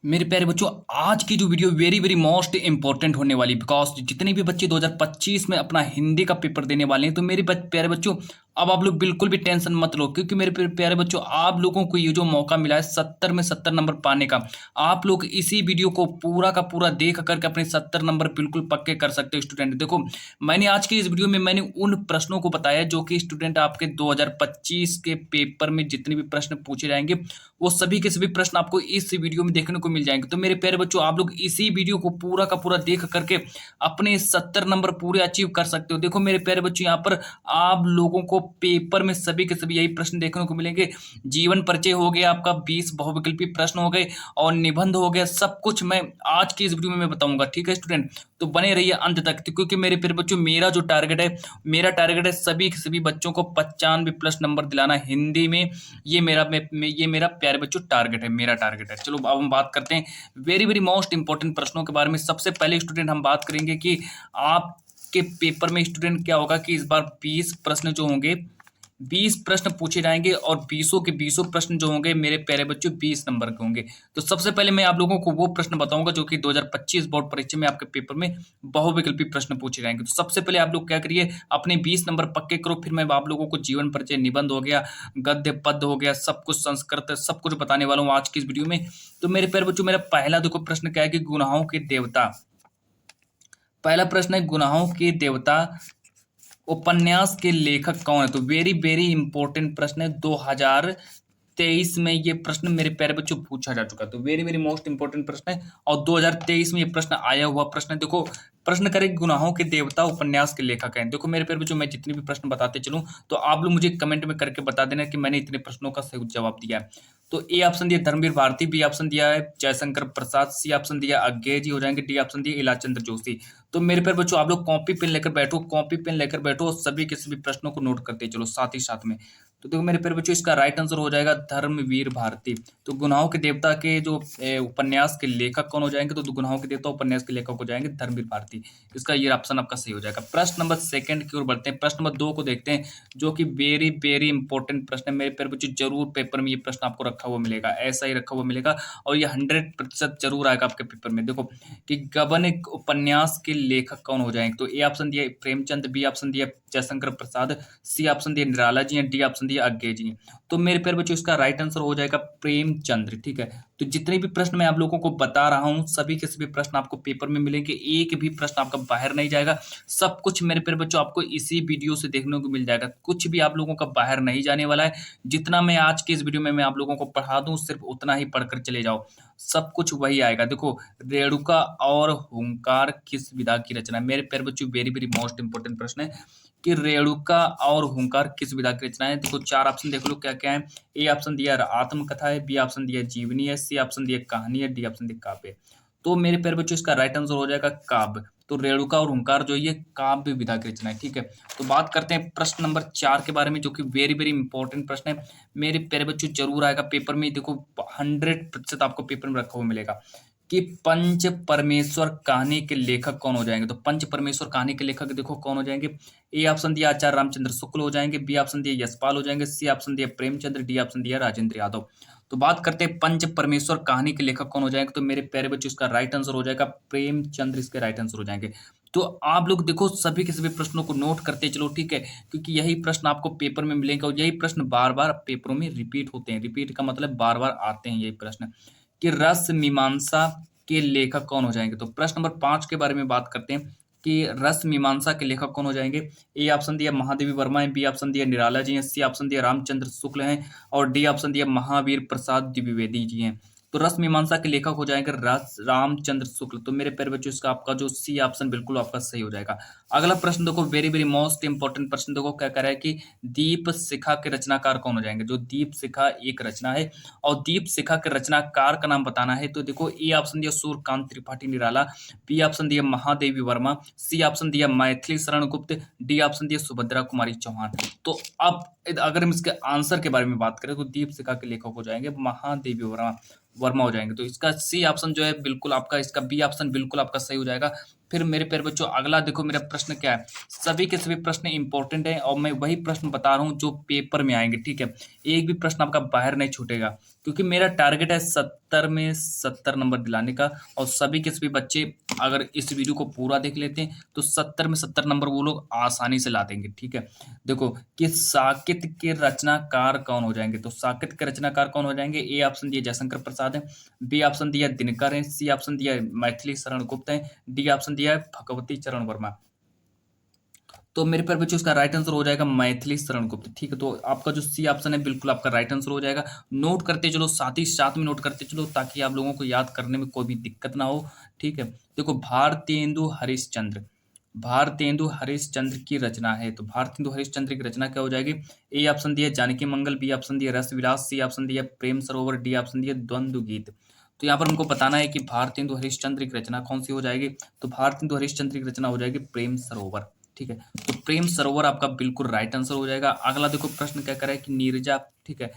मेरे प्यारे बच्चों, आज की जो video very very most important होने वाली, बिकॉज जितने भी बच्चे 2025 में अपना हिंदी का पेपर देने वाले हैं, तो मेरे प्यारे बच्चों, अब आप लोग बिल्कुल भी टेंशन मत लो, क्योंकि मेरे प्यारे बच्चों, आप लोगों को ये जो मौका मिला है 70 में 70 नंबर पाने का, आप लोग इसी वीडियो को पूरा का पूरा देख करके अपने 70 नंबर बिल्कुल पक्के कर सकते हो। स्टूडेंट देखो, मैंने आज की इस वीडियो में मैंने उन प्रश्नों को बताया जो कि स्टूडेंट आपके 2025 के पेपर में जितने भी प्रश्न पूछे जाएंगे, वो सभी के सभी प्रश्न आपको इस वीडियो में देखने को मिल जाएंगे। तो मेरे प्यारे बच्चों, आप लोग इसी वीडियो को पूरा का पूरा देख करके अपने 70 नंबर पूरे अचीव कर सकते हो। देखो मेरे प्यारे बच्चों, यहाँ पर आप लोगों को पेपर में सभी के सभी यही प्रश्न देखने को मिलेंगे। जीवन परिचय हो गया आपका, 20 बहुविकल्पी प्रश्न हो गए और निबंध हो गया। सब कुछ मैं आज की इस वीडियो में मैं बताऊंगा। ठीक है स्टूडेंट, तो बने रहिए अंत तक, क्योंकि मेरे प्यारे बच्चों, मेरा टारगेट है सभी के सभी बच्चों को 95 प्लस नंबर दिलाना हिंदी में। ये मेरा प्यारे बच्चों टारगेट है, मेरा टारगेट है। चलो अब हम बात करते हैं वेरी वेरी मोस्ट इंपॉर्टेंट प्रश्नों के बारे में। सबसे पहले स्टूडेंट हम बात करेंगे कि आपके पेपर में स्टूडेंट क्या होगा कि इस बार 20 प्रश्न जो होंगे, 20 प्रश्न पूछे जाएंगे और 20 के 20 प्रश्न जो होंगे मेरे प्यारे बच्चों 20 नंबर के होंगे। तो सबसे पहले मैं आप लोगों को वो प्रश्न बताऊंगा जो कि 2025 बोर्ड परीक्षा में आपके पेपर में बहुविकल्पी प्रश्न पूछे जाएंगे। तो सबसे पहले आप लोग क्या करिए, अपने 20 नंबर पक्के करो। फिर मैं आप लोगों को जीवन परिचय, निबंध हो गया, गद्य पद्य हो गया, सब कुछ संस्कृत, सब कुछ बताने वाला हूँ आज की इस वीडियो में। तो मेरे प्यारे बच्चों, मेरा पहला देखो प्रश्न क्या है कि गुनाहों के देवता, पहला प्रश्न है गुनाहों के देवता उपन्यास के लेखक कौन है। तो वेरी वेरी इंपॉर्टेंट प्रश्न है, 2023 में ये प्रश्न मेरे प्यारे बच्चों पूछा जा चुका है। तो वेरी वेरी मोस्ट इंपॉर्टेंट प्रश्न है और 2023 में ये प्रश्न आया हुआ प्रश्न है। देखो, प्रश्न करें गुनाहों के देवता उपन्यास के लेखक हैं। देखो मेरे प्यारे बच्चों, मैं जितने भी प्रश्न बताते चलूं तो आप लोग मुझे कमेंट में करके बता देना कि मैंने इतने प्रश्नों का सही जवाब दिया है। तो ए ऑप्शन दिया धर्मवीर भारती, बी ऑप्शन दिया है जयशंकर प्रसाद, सी ऑप्शन दिया अज्ञे जी हो जाएंगे, डी ऑप्शन दिया इलाचंद्र जोशी। तो मेरे प्यारे बच्चों, आप लोग कॉपी पेन लेकर बैठो, कॉपी पेन लेकर बैठो और सभी के सभी प्रश्नों को नोट करते चलो साथ ही साथ में। तो देखो मेरे प्यारे बच्चों, इसका राइट आंसर हो जाएगा धर्मवीर भारती। तो गुनाहों के देवता के जो उपन्यास के लेखक कौन हो जाएंगे, तो गुनाहों के देवता उपन्यास के लेखक हो जाएंगे धर्मवीर भारती। इसका ये ऑप्शन आपका सही हो जाएगा। प्रश्न नंबर सेकंड की ओर बढ़ते हैं। प्रश्न नंबर 2 को देखते हैं, जो कि वेरी वेरी इंपॉर्टेंट प्रश्न है। मेरे प्यारे बच्चों, जरूर पेपर में ये प्रश्न आपको रखा हुआ मिलेगा, ऐसा ही रखा हुआ मिलेगा और ये 100% जरूर आएगा आपके पेपर में। देखो कि गबन एक उपन्यास के लेखक कौन हो जाएंगे। तो ए ऑप्शन दिया प्रेमचंद, बी ऑप्शन दिया जयशंकर प्रसाद, सी ऑप्शन दिया निराला जी हैं, डी ऑप्शन दिया अज्ञे जी हैं। तो मेरे प्यारे बच्चों, इसका राइट आंसर हो जाएगा प्रेमचंद्र। ठीक है, तो जितने भी प्रश्न मैं आप लोगों को बता रहा हूं, सभी के सभी प्रश्न आपको पेपर में मिलेंगे, एक भी प्रश्न आपका बाहर नहीं जाएगा। सब कुछ मेरे प्यारे बच्चों आपको इसी वीडियो से देखने को मिल जाएगा, कुछ भी आप लोगों का बाहर नहीं जाने वाला है। जितना मैं आज के इस वीडियो में मैं आप लोगों को पढ़ा दूं, सिर्फ उतना ही पढ़कर चले जाओ, सब कुछ वही आएगा। देखो, रेणुका और हुंकार किस विधा की रचना है। मेरे प्यारे बच्चों, वेरी वेरी मोस्ट इंपोर्टेंट प्रश्न है कि रेणुका और हुंकार किस विधा की रचना है। देखो चार ऑप्शन देख लो क्या क्या है। ए ऑप्शन दिया आत्मकथा है, बी ऑप्शन दिया जीवनी है, सी ऑप्शन दिया कहानी है, डी ऑप्शन दिया काव्य है। तो मेरे प्यारे बच्चों, इसका राइट आंसर हो जाएगा काव्य। तो रेणुका और हुंकार जो ये काव्य विधा की रचना है। ठीक है, तो बात करते हैं प्रश्न नंबर 4 के बारे में, जो कि वेरी वेरी इंपॉर्टेंट प्रश्न है। मेरे प्यारे बच्चों, जरूर आएगा पेपर में। देखो 100% आपको पेपर में रखा हुआ मिलेगा कि पंच परमेश्वर कहानी के लेखक कौन हो जाएंगे। तो पंच परमेश्वर कहानी के लेखक देखो कौन हो जाएंगे। ए ऑप्शन दिया आचार्य रामचंद्र शुक्ल हो जाएंगे, बी ऑप्शन दिया यशपाल हो जाएंगे, सी ऑप्शन दिया प्रेमचंद्र, डी ऑप्शन दिया राजेंद्र यादव। तो बात करते हैं पंच परमेश्वर कहानी के लेखक कौन हो जाएंगे। तो मेरे प्यारे बच्चों, इसका राइट आंसर हो जाएगा प्रेमचंद्र, इसके राइट आंसर हो जाएंगे। तो आप लोग देखो सभी के सभी प्रश्नों को नोट करते चलो। ठीक है, क्योंकि यही प्रश्न आपको पेपर में मिलेंगे और यही प्रश्न बार बार पेपरों में रिपीट होते हैं। रिपीट का मतलब बार बार आते हैं यही प्रश्न कि रस मीमांसा के लेखक कौन हो जाएंगे। तो प्रश्न नंबर 5 के बारे में बात करते हैं कि रस मीमांसा के लेखक कौन हो जाएंगे। ए ऑप्शन दिया महादेवी वर्मा है, बी ऑप्शन दिया निराला जी हैं, सी ऑप्शन दिया रामचंद्र शुक्ल हैं और डी ऑप्शन दिया महावीर प्रसाद द्विवेदी जी हैं। तो रस मीमांसा के लेखक हो जाएंगे रस रामचंद्र शुक्ल। तो मेरे प्यारे बच्चों, इसका आपका जो सी ऑप्शन बिल्कुल आपका सही हो जाएगा। अगला प्रश्न देखो, वेरी वेरी मोस्ट इंपॉर्टेंट प्रश्न देखो क्या कह रहा है कि दीप शिखा के रचनाकार कौन हो जाएंगे। जो दीप शिखा एक रचना है और दीप शिखा के रचनाकार का नाम बताना है। तो देखो ए ऑप्शन दिया सूर्यकांत त्रिपाठी निराला, बी ऑप्शन दिया महादेवी वर्मा, सी ऑप्शन दिया मैथिली शरण गुप्त, डी ऑप्शन दिया सुभद्रा कुमारी चौहान। तो अब अगर हम इसके आंसर के बारे में बात करें तो दीप शिखा के लेखक हो जाएंगे महादेवी वर्मा हो जाएंगे। तो इसका सी ऑप्शन जो है बिल्कुल आपका, इसका बी ऑप्शन बिल्कुल आपका सही हो जाएगा। फिर मेरे प्यारे बच्चों, अगला देखो मेरा प्रश्न क्या है। सभी के सभी प्रश्न इंपॉर्टेंट है और मैं वही प्रश्न बता रहा हूँ जो पेपर में आएंगे। ठीक है, एक भी प्रश्न आपका बाहर नहीं छूटेगा। क्योंकि मेरा टारगेट है 70 में 70 नंबर दिलाने का। और सभी के सभी बच्चे अगर इस वीडियो को पूरा देख लेते हैं तो 70 में 70 नंबर वो लोग आसानी से ला देंगे। ठीक है, देखो कि साकेत के रचनाकार कौन हो जाएंगे, तो साकेत के रचनाकार कौन हो जाएंगे। ए ऑप्शन दिया जयशंकर प्रसाद है, बी ऑप्शन दिया दिनकर है, सी ऑप्शन दिया मैथिली शरण गुप्त है, डी ऑप्शन दिया है भगवती चरण वर्मा। तो मेरे प्यारे बच्चों इसका राइट आंसर हो जाएगा मैथिली शरण गुप्त। ठीक है, तो आपका जो सी ऑप्शन है बिल्कुल आपका राइट आंसर हो जाएगा। नोट करते चलो, साथ ही साथ में नोट करते चलो ताकि आप लोगों को याद करने में कोई भी दिक्कत ना हो। ठीक है, देखो भारतेंदु हरिश्चंद्र, भारतेंदु हरिश्चंद्र की रचना है, तो भारतेंदु हरिश्चंद्र की रचना क्या हो जाएगी। ए ऑप्शन दिया जानकी मंगल, बी ऑप्शन दिया रस विलास, सी ऑप्शन दिया प्रेम सरोवर, डी ऑप्शन दिया द्वंद्व गीत। तो यहाँ पर हमको बताना है कि भारतेंदु हरिश्चंद्र की रचना कौन सी हो जाएगी। तो भारतेंदु हरिश्चंद्र की रचना हो जाएगी प्रेम सरोवर। ठीक है, तो प्रेम सरोवर आपका बिल्कुल राइट आंसर हो जाएगा। अगला देखो प्रश्न क्या करे कि नीरजा, ठीक है,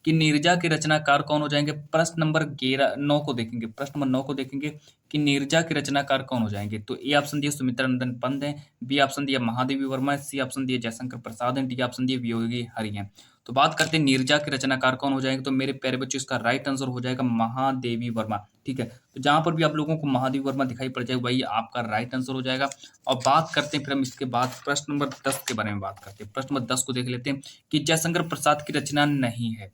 कि नीरजा के रचनाकार कौन हो जाएंगे। प्रश्न नंबर 9 को देखेंगे, प्रश्न नंबर 9 को देखेंगे कि नीरजा के रचनाकार कौन हो जाएंगे। तो ए ऑप्शन दिया सुमित्रा नंदन पंत है, बी ऑप्शन दिया महादेवी वर्मा है, सी ऑप्शन दिया जयशंकर प्रसाद है, डी ऑप्शन दिया वियोगी हरि है। तो बात करते हैं नीरजा के रचनाकार कौन हो जाएंगे, तो मेरे प्यारे बच्चों इसका राइट आंसर हो जाएगा महादेवी वर्मा। ठीक है, तो जहां पर भी आप लोगों को महादेवी वर्मा दिखाई पड़ जाए वही आपका राइट आंसर हो जाएगा। और बात करते हैं फिर हम इसके बाद प्रश्न नंबर 10 के बारे में बात करते हैं। प्रश्न नंबर 10 को देख लेते हैं कि जयशंकर प्रसाद की रचना नहीं है।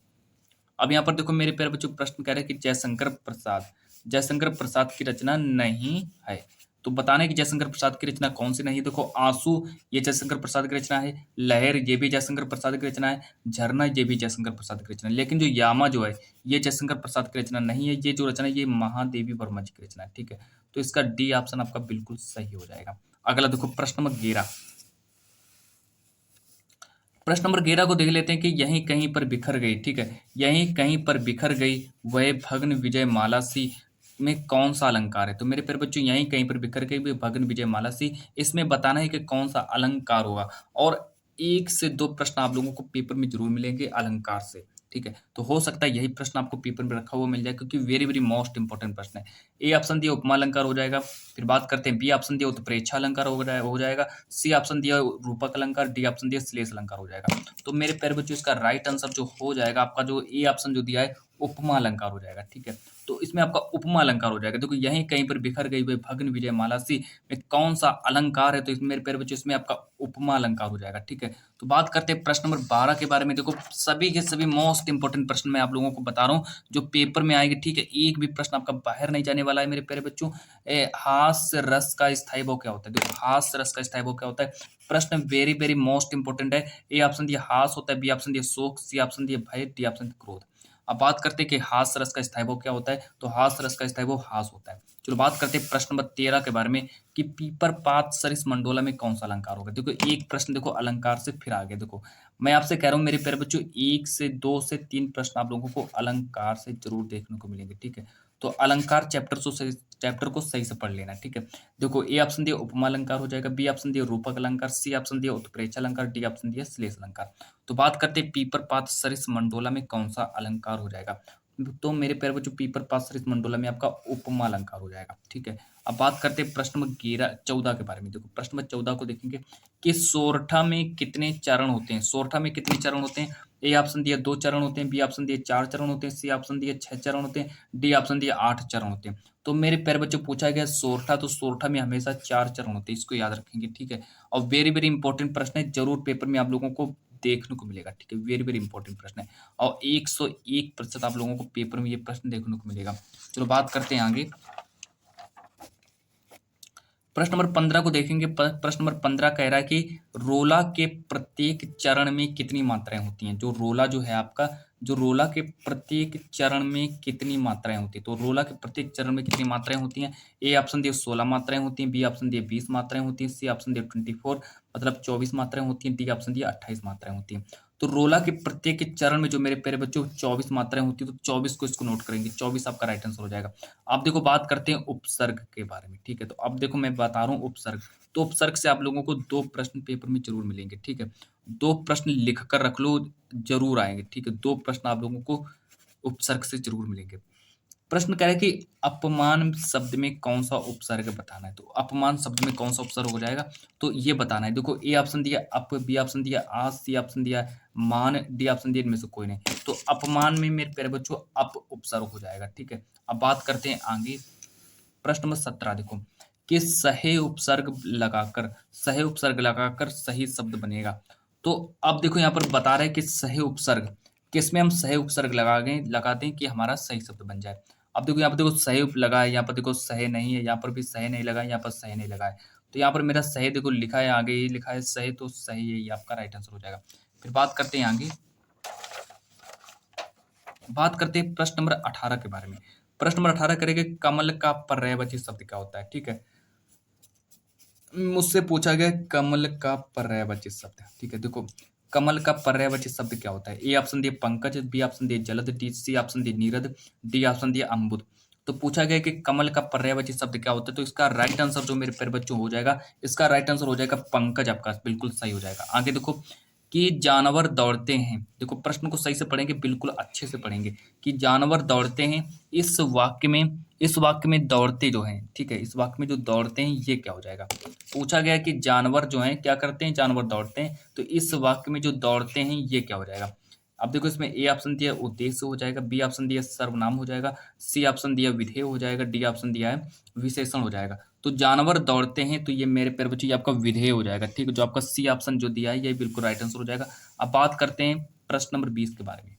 अब यहाँ पर देखो मेरे प्यारे बच्चों प्रश्न कह रहे हैं कि जयशंकर प्रसाद, जयशंकर प्रसाद की रचना नहीं है। तो बताने कि जयशंकर प्रसाद की रचना कौन सी नहीं है। देखो आंसू ये जयशंकर प्रसाद की रचना है, लहर ये भी जयशंकर प्रसाद की रचना है, झरना ये भी जयशंकर प्रसाद की रचना है, लेकिन जो यामा जो है ये जयशंकर प्रसाद की रचना नहीं है। ये जो रचना है ये महादेवी वर्मा जी की रचना है। ठीक है, तो इसका डी ऑप्शन आपका बिल्कुल सही हो जाएगा। अगला देखो प्रश्न नंबर 11, प्रश्न नंबर 11 को देख लेते हैं कि यहीं कहीं पर बिखर गई। ठीक है, यहीं कहीं पर बिखर गई वह भग्न विजय माला सी में कौन सा अलंकार है। तो मेरे प्यारे बच्चों यहीं कहीं पर बिखर गई वह भग्न विजय माला सी, इसमें बताना है कि कौन सा अलंकार होगा। और 1 से 2 प्रश्न आप लोगों को पेपर में जरूर मिलेंगे अलंकार से। ठीक है, तो हो सकता है यही प्रश्न आपको पेपर में रखा हुआ मिल जाए क्योंकि वेरी वेरी मोस्ट इंपॉर्टेंट प्रश्न है। ए ऑप्शन दिया उपमा अलंकार हो जाएगा, फिर बात करते हैं बी ऑप्शन दिया उत्प्रेक्षा अलंकार हो जाएगा, सी ऑप्शन दिया रूपक अलंकार, डी ऑप्शन दिया श्लेष अलंकार हो जाएगा। तो मेरे प्यारे बच्चों इसका राइट आंसर जो हो जाएगा आपका जो ए ऑप्शन जो दिया है उपमा अलंकार हो जाएगा। ठीक है, तो इसमें आपका उपमा अलंकार हो जाएगा। देखो यहीं कहीं पर बिखर गई वह भग्न विजय माला सी में कौन सा अलंकार है, तो इसमें मेरे प्यारे बच्चों इसमें आपका उपमा अलंकार हो जाएगा। ठीक है, तो बात करते हैं प्रश्न नंबर 12 के बारे में। देखो सभी के सभी मोस्ट इंपॉर्टेंट प्रश्न मैं आप लोगों को बता रहा हूँ जो पेपर में आएंगे। ठीक है, एक भी प्रश्न आपका बाहर नहीं जाने वाला है मेरे प्यारे बच्चों। हास्य रस का स्थायी भाव क्या होता है। देखो हास्य रस का स्थायी भाव क्या होता है, प्रश्न वेरी वेरी मोस्ट इंपॉर्टेंट है। ए ऑप्शन दिया हास होता है, बी ऑप्शन दिया शोक, सी ऑप्शन दिया भय, डी ऑप्शन क्रोध। अब बात करते हैं कि हास रस का स्थायी भाव क्या होता है, तो हास रस का स्थायी भाव हास होता है। चलो बात करते हैं प्रश्न नंबर 13 के बारे में कि पीपर पात सरिस मंडोला में कौन सा अलंकार होगा। देखो एक प्रश्न देखो अलंकार से फिर आगे देखो मैं आपसे कह रहा हूँ मेरे प्यारे बच्चों 1 से 2 से 3 प्रश्न आप लोगों को अलंकार से जरूर देखने को मिलेंगे। ठीक है, तो अलंकार चैप्टर को सही से पढ़ लेना। ठीक है, देखो ए ऑप्शन दिया उपमा अलंकार हो जाएगा, बी ऑप्शन दिया रूपक अलंकार, सी ऑप्शन दिया उत्प्रेक्षा अलंकार, डी ऑप्शन दिया श्लेष अलंकार। तो बात करते हैं पीपर पात सरिस मंडोला में कौन सा अलंकार हो जाएगा। तो मेरे प्यारे बच्चों पीपर पात सरिस मंडोला में आपका उपमा अलंकार हो जाएगा। ठीक है, अब बात करते हैं प्रश्न नंबर 14 के बारे में। देखो प्रश्न नंबर 14 को देखेंगे कि सोरठा में कितने चरण होते हैं। सोरठा में कितने चरण होते हैं। ए ऑप्शन दिया 2 चरण होते हैं, बी ऑप्शन दिया 4 चरण होते हैं, सी ऑप्शन दिया 6 चरण होते हैं, डी ऑप्शन दिया 8 चरण होते हैं। तो मेरे प्यारे बच्चों पूछा गया सोरठा, तो सोरठा में हमेशा 4 चरण होते हैं, इसको याद रखेंगे। ठीक है, और वेरी वेरी इंपॉर्टेंट प्रश्न है, जरूर पेपर में आप लोगों को देखने को मिलेगा। ठीक है, वेरी वेरी इंपॉर्टेंट प्रश्न है और 101% आप लोगों को पेपर में ये प्रश्न देखने को मिलेगा। चलो बात करते हैं आगे प्रश्न नंबर 15 को देखेंगे। प्रश्न नंबर 15 कह रहा है कि रोला के प्रत्येक चरण में कितनी मात्राएं होती हैं। जो रोला जो है आपका, जो रोला के प्रत्येक चरण में कितनी मात्राएं होती है, तो रोला के प्रत्येक चरण में कितनी मात्राएं होती हैं। ए ऑप्शन दिए 16 मात्राएं होती हैं, बी ऑप्शन दिए 20 मात्राएं होती हैं, सी ऑप्शन दिए 24 मतलब 24 मात्राएं होती हैं, डी ऑप्शन दिए 28 मात्राएं होती हैं। तो रोला के प्रत्येक चरण में जो मेरे प्यारे बच्चों 24 मात्राएं होती है, तो 24 को इसको नोट करेंगे, 24 आपका राइट आंसर हो जाएगा। अब देखो बात करते हैं उपसर्ग के बारे में। ठीक है, तो अब देखो मैं बता रहा हूँ उपसर्ग, तो उपसर्ग से आप लोगों को 2 प्रश्न पेपर में जरूर मिलेंगे। ठीक है, 2 प्रश्न लिख कर रख लो, जरूर आएंगे। ठीक है, 2 प्रश्न आप लोगों को उपसर्ग से जरूर मिलेंगे। प्रश्न कह रहा है कि अपमान शब्द में कौन सा उपसर्ग बताना है। तो अपमान शब्द में कौन सा उपसर्ग हो जाएगा, तो ये बताना है। देखो ए ऑप्शन दिया अप, बी ऑप्शन दिया आस, सी ऑप्शन दिया मान, डी ऑप्शन दिया इनमें से कोई नहीं। तो अपमान में मेरे प्यारे बच्चों अप उपसर्ग हो जाएगा। ठीक है, अब बात करते हैं आगे। प्रश्न नंबर 17 देखो कि सहे उपसर्ग लगाकर सही शब्द बनेगा। तो अब देखो यहाँ पर बता रहे हैं कि सहे उपसर्ग किसमें हम सहे उपसर्ग लगाते हैं कि हमारा सही शब्द बन जाए। अब देखो यहाँ पर देखो सहे लगा है, यहाँ पर देखो सहे नहीं है, यहाँ पर भी सहे नहीं लगा है, यहाँ पर सहे नहीं लगा है। तो यहाँ पर मेरा सहे देखो लिखा है, आगे ही लिखा है सहे, तो सही है, ये आपका राइट आंसर हो जाएगा। फिर बात करते हैं आगे, बात करते हैं प्रश्न नंबर 18 के बारे में। प्रश्न नंबर 18 करेंगे कमल का पर्यायवाची शब्द क्या होता है। ठीक है, मुझसे पूछा गया कमल का पर्यायवाची शब्द। ठीक है, देखो कमल का पर्यायवाची शब्द क्या होता है। ए ऑप्शन दिए पंकज, बी ऑप्शन दिए जलद, डी सी ऑप्शन दिए नीरद, डी ऑप्शन दिए अम्बुद। तो पूछा गया कि कमल का पर्यायवाची शब्द क्या होता है, तो इसका राइट आंसर जो मेरे प्यारे बच्चों हो जाएगा, इसका राइट आंसर हो जाएगा पंकज, आपका बिल्कुल सही हो जाएगा। आगे देखो कि जानवर दौड़ते हैं। देखो प्रश्न को सही से पढ़ेंगे, बिल्कुल अच्छे से पढ़ेंगे कि जानवर दौड़ते हैं। इस वाक्य में दौड़ते जो हैं, ठीक है, इस वाक्य में जो दौड़ते हैं ये क्या हो जाएगा। पूछा गया कि जानवर जो हैं क्या करते हैं, जानवर दौड़ते हैं, तो इस वाक्य में जो दौड़ते हैं ये क्या हो जाएगा। अब देखो इसमें ए ऑप्शन दिया उद्देश्य हो जाएगा, बी ऑप्शन दिया सर्वनाम हो जाएगा, सी ऑप्शन दिया विधेय हो जाएगा, डी ऑप्शन दिया है विशेषण हो जाएगा। तो जानवर दौड़ते हैं, तो ये मेरे प्यारे बच्चों ये आपका विधेय हो जाएगा। ठीक है, जो आपका सी ऑप्शन जो दिया है ये बिल्कुल राइट आंसर हो जाएगा। अब बात करते हैं प्रश्न नंबर 20 के बारे में।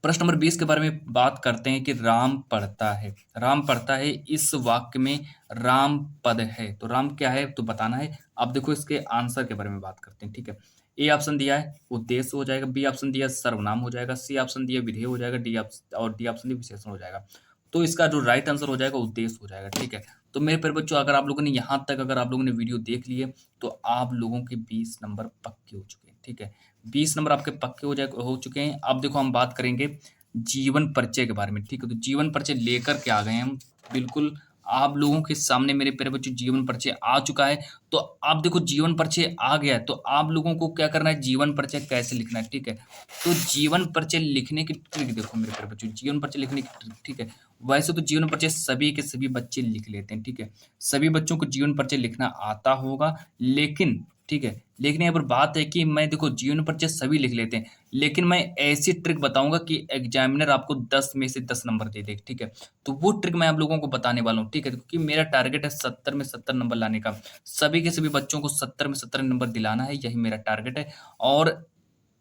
प्रश्न नंबर 20 के बारे में बात करते हैं कि राम पढ़ता है। राम पढ़ता है, इस वाक्य में राम पद है, तो राम क्या है तो बताना है। अब देखो इसके आंसर के बारे में बात करते हैं। ठीक है, ए ऑप्शन दिया है उद्देश्य हो जाएगा, बी ऑप्शन दिया सर्वनाम हो जाएगा, सी ऑप्शन दिया विधेय हो जाएगा, डी ऑप्शन दिया विशेषण हो जाएगा। तो इसका जो राइट आंसर हो जाएगा उद्देश्य हो जाएगा। ठीक है, तो मेरे प्यारे बच्चों अगर आप लोगों ने यहाँ तक अगर आप लोगों ने वीडियो देख लिए तो आप लोगों के 20 नंबर पक्के हो चुके हैं। ठीक है, 20 नंबर आपके पक्के हो चुके हैं। अब देखो हम बात करेंगे जीवन परिचय के बारे में। ठीक है, तो जीवन परिचय लेकर के आ गए हम, बिल्कुल आप लोगों के सामने मेरे प्यारे बच्चों जीवन परिचय आ चुका है। तो आप देखो जीवन परिचय आ गया है, तो आप लोगों को क्या करना है, जीवन परिचय कैसे लिखना है। ठीक है, तो जीवन परिचय लिखने की ट्रिक देखो मेरे प्यारे बच्चों, जीवन परिचय लिखने की ट्रिक। ठीक है, वैसे तो जीवन परिचय सभी के सभी बच्चे लिख लेते हैं। ठीक है, सभी बच्चों को जीवन परिचय लिखना आता होगा, लेकिन ठीक है, लेकिन यहाँ पर बात है कि मैं देखो जीवन परिचय सभी लिख लेते हैं, लेकिन मैं ऐसी ट्रिक बताऊंगा कि एग्जामिनर आपको 10 में से 10 नंबर दे दे। ठीक है, तो वो ट्रिक मैं आप लोगों को बताने वाला हूँ। ठीक है, क्योंकि मेरा टारगेट है 70 में 70 नंबर लाने का, सभी के सभी बच्चों को 70 में 70 नंबर दिलाना है, यही मेरा टारगेट है। और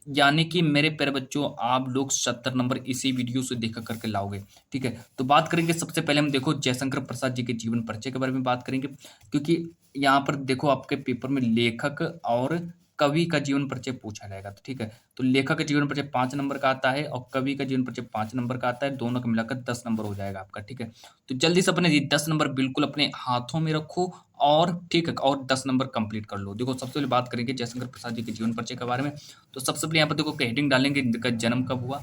यानी कि मेरे प्यारे बच्चों आप लोग 70 नंबर इसी वीडियो से देख करके लाओगे। ठीक है, तो बात करेंगे सबसे पहले हम देखो जयशंकर प्रसाद जी के जीवन परिचय के बारे में बात करेंगे, क्योंकि यहाँ पर देखो आपके पेपर में लेखक और कवि का जीवन परिचय पूछा जाएगा। तो ठीक है, तो लेखक का जीवन परिचय 5 नंबर का आता है और कवि का जीवन परिचय 5 नंबर का आता है, दोनों का मिलाकर 10 नंबर हो जाएगा आपका। ठीक है, तो जल्दी से अपने 10 नंबर बिल्कुल अपने हाथों में रखो और ठीक है, और 10 नंबर कंप्लीट कर लो। देखो सबसे पहले बात करेंगे जयशंकर प्रसाद जी के जीवन परिचय के बारे में। तो सबसे पहले यहाँ पर देखो हेडिंग डालेंगे इनका जन्म कब हुआ।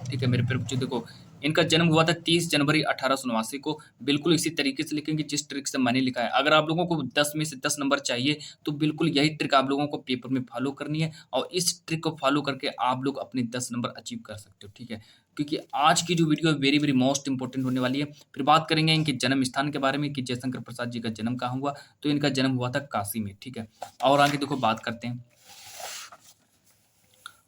ठीक है मेरे प्यारे बच्चों, देखो इनका जन्म हुआ था 30 जनवरी 1889 को। बिल्कुल इसी तरीके से लिखेंगे जिस ट्रिक से मैंने लिखा है। अगर आप लोगों को 10 में से 10 नंबर चाहिए तो बिल्कुल यही ट्रिक आप लोगों को पेपर में फॉलो करनी है, और इस ट्रिक को फॉलो करके आप लोग अपने 10 नंबर अचीव कर सकते हो। ठीक है, क्योंकि आज की जो वीडियो है वेरी वेरी मोस्ट इंपॉर्टेंट होने वाली है। फिर बात करेंगे इनके जन्म स्थान के बारे में कि जयशंकर प्रसाद जी का जन्म कहाँ हुआ, तो इनका जन्म हुआ था काशी में। ठीक है, और आगे देखो बात करते हैं।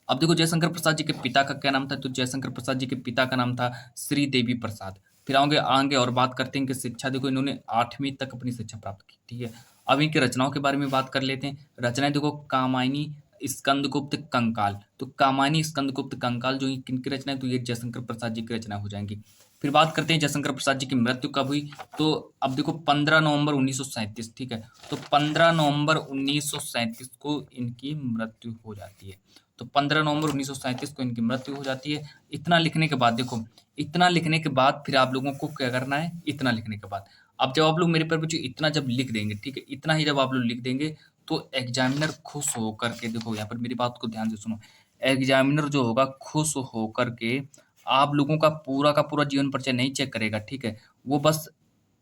अब देखो जयशंकर प्रसाद जी के पिता का क्या नाम था, तो जयशंकर प्रसाद जी के पिता का नाम था श्री देवी प्रसाद। फिर आगे आगे और बात करते हैं कि शिक्षा देखो इन्होंने 8वीं तक अपनी शिक्षा प्राप्त की। ठीक है, अब इनकी रचनाओं के बारे में बात कर लेते हैं। रचनाएं देखो कामायनी स्कंदगुप्त कंकाल, तो कामायनी स्कंदगुप्त कंकाल जो किनकी रचना है, तो ये जयशंकर प्रसाद जी की रचना हो जाएंगी। फिर बात करते हैं जयशंकर प्रसाद जी की मृत्यु कब हुई, तो अब देखो 15 नवंबर 1937। ठीक है, तो 15 नवंबर 1937 को इनकी मृत्यु हो जाती है। तो 15 नवंबर 1937 को इनकी मृत्यु हो जाती है। इतना लिखने के बाद देखो, इतना लिखने के बाद फिर आप लोगों को क्या करना है, इतना लिखने के बाद अब जब आप लोग मेरे पर बच्चों इतना जब लिख देंगे, ठीक है, इतना ही जब आप लोग लिख देंगे तो एग्जामिनर खुश होकर के, देखो यहाँ पर मेरी बात को ध्यान से सुनो, एग्जामिनर जो होगा खुश होकर के आप लोगों का पूरा जीवन परिचय नहीं चेक करेगा। ठीक है, वो बस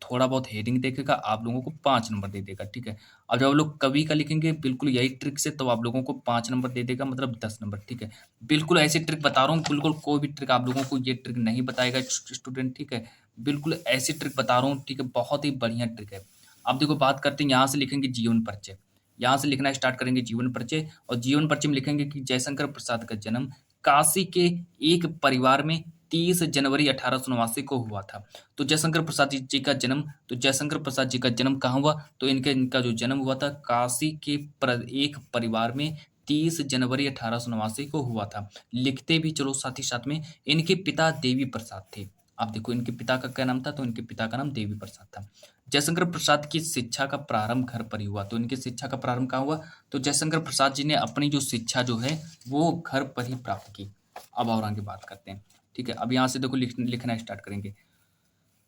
थोड़ा बहुत हेडिंग देखेगा, आप लोगों को 5 नंबर दे देगा, ठीक है। अब जब आप लोग कवि का लिखेंगे बिल्कुल यही ट्रिक से, तो आप लोगों को 5 नंबर दे देगा, मतलब 10 नंबर, ठीक है। बिल्कुल ऐसी ट्रिक बता रहा हूँ, बिल्कुल कोई भी ट्रिक आप लोगों को ये ट्रिक नहीं बताएगा स्टूडेंट, ठीक है। बिल्कुल ऐसी ट्रिक बता रहा हूँ, ठीक है, बहुत ही बढ़िया ट्रिक है। अब देखो बात करते हैं, यहाँ से लिखेंगे जीवन परिचय, यहाँ से लिखना स्टार्ट करेंगे जीवन परिचय, और जीवन परिचय में लिखेंगे कि जयशंकर प्रसाद का जन्म काशी के एक परिवार में 30 जनवरी 1889 को हुआ था। तो जयशंकर प्रसाद जी का जन्म, तो जयशंकर प्रसाद जी का जन्म कहाँ हुआ? तो इनका जो जन्म हुआ था काशी के एक परिवार में 30 जनवरी 1889 को हुआ था। लिखते भी चलो साथ ही साथ में, इनके पिता देवी प्रसाद थे। आप देखो इनके पिता का क्या नाम था? तो इनके पिता का नाम देवी प्रसाद था। जयशंकर प्रसाद की शिक्षा का प्रारंभ घर पर ही हुआ। तो इनकी शिक्षा का प्रारंभ कहाँ हुआ? तो जयशंकर प्रसाद जी ने अपनी जो शिक्षा जो है वो घर पर ही प्राप्त की। अब और आगे बात करते हैं, ठीक है। अब यहाँ से देखो लिखना स्टार्ट करेंगे,